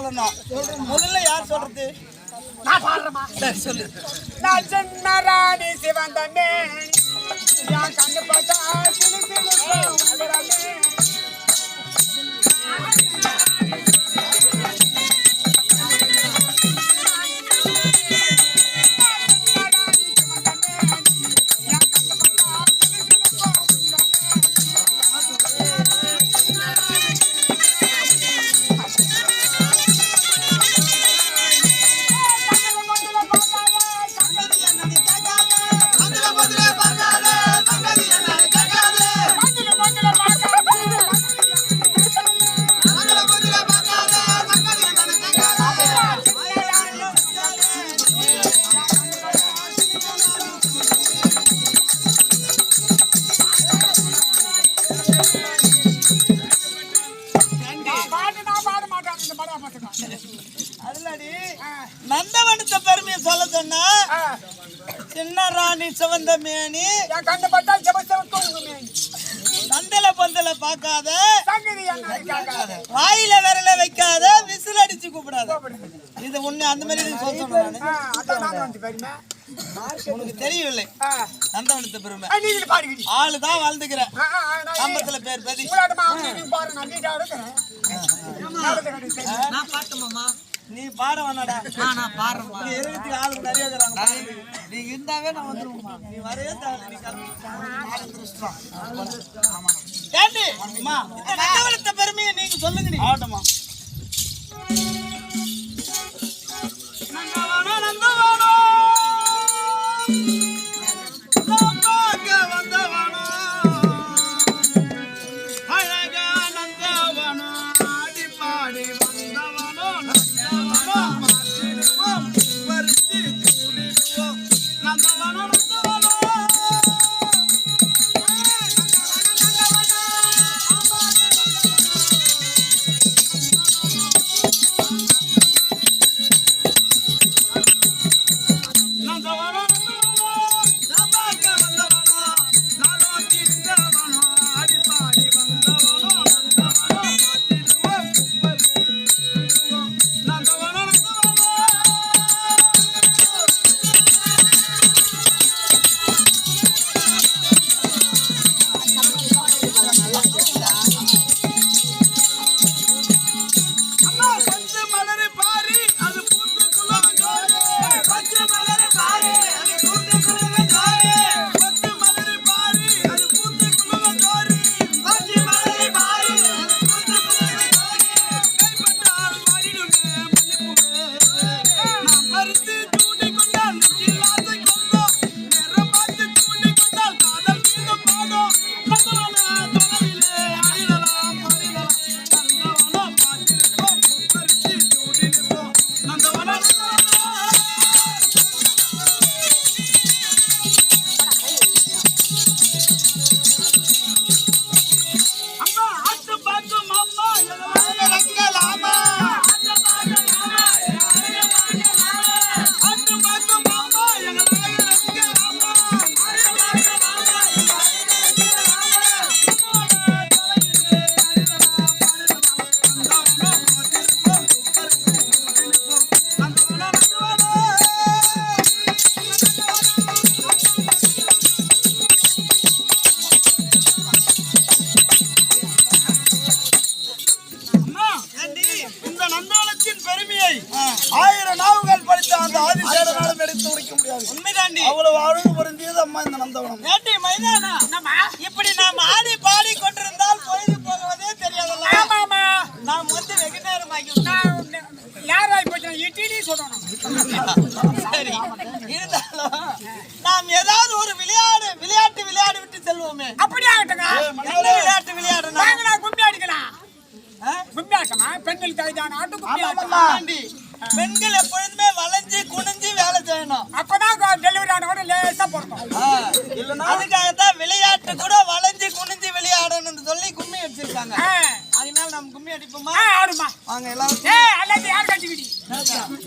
சொல்லணும். முதல்ல யார் சொல்றது? நான் பாடுறேமா? சரி சொல்லு. நான் சின்ன ராணி சிவந்தமே யான் கண்ணு பார்த்தா சிலு சிலு சிவந்தமே நந்தவனத்தை பெருமையை சொல்ல சொன்னா சின்ன ராணி சிவந்த மேனி கண்ணு பார்த்தா சிவந்தமே சந்தல பந்தல பாக்காத வாயில விரல வைக்காத விசில் அடிச்சு கூப்பிடாத. இது ஒண்ணு அந்த மாதிரி சொல்லணும். உனக்கு தெரியவில்லை நந்தவனத்தை பெருமை. ஆளுதான் வாழ்ந்துக்கிற கம்பத்துல பேர் பதி நீ பாட வேணாடா. நான் பாடுறேன். நீ இருக்கிறதுக்கு ஆளுக்கு நிறைய இருக்கிறாங்க. நீ இருந்தாவே நான் வந்துருவோம்மா. நீ வரவே தேவை. நீ கேட்டு அம்மா இந்த நந்தவனத்தை பெருமையை நீங்க சொல்லுங்க. நீ ஆட்டமா பெருமையை 1000 நாவுகள் படித்த அந்த ஆதிசேடனாலும் எடுத்து உரைக்க முடியாது. உண்மைதாண்டி. அவ்வளவு அழகு பொருந்தியது அம்மா இந்த நந்தவனம். ஏண்டி மைதானா இப்படி நாம் ஆடி பாடி கொண்டிருந்தால் பொழுது போகுவதே தெரியாதல்ல. ஆமாமா நாம் வந்து வெகு நேரம் ஆகி யாராய் போச்சு இட்டிடி சொல்லணும். சரி இருந்தாலும் நாம் ஏதாவது ஒரு விளையாட்டு விளையாடி விட்டு செல்வோமே. அப்படி ஆகட்டுங்க. விளையாட்டு விளையாடுனா கும்பி அடிக்கலாம். கும்பி ஆட்டமா பெண்கள் தலைதான ஆட்டு கும்பி ஆட்டமா. பெண்கள் எப்பொழுதுமே வளைஞ்சு குனிஞ்சு வேலை செய்யணும். அப்பதான் டெலிவரி ஆனவங்க லேசா போறோம். அதுக்காகத்தான் விளையாட்டு கூட வளைஞ்சு குனிஞ்சு விளையாடணும்னு சொல்லி கும்மி அடிச்சிருக்காங்க. அதனால நம்ம கும்மி அடிப்போமா? ஆடுமா. வாங்க எல்லாரும். அல்லது யார் கட்டிக்கிடி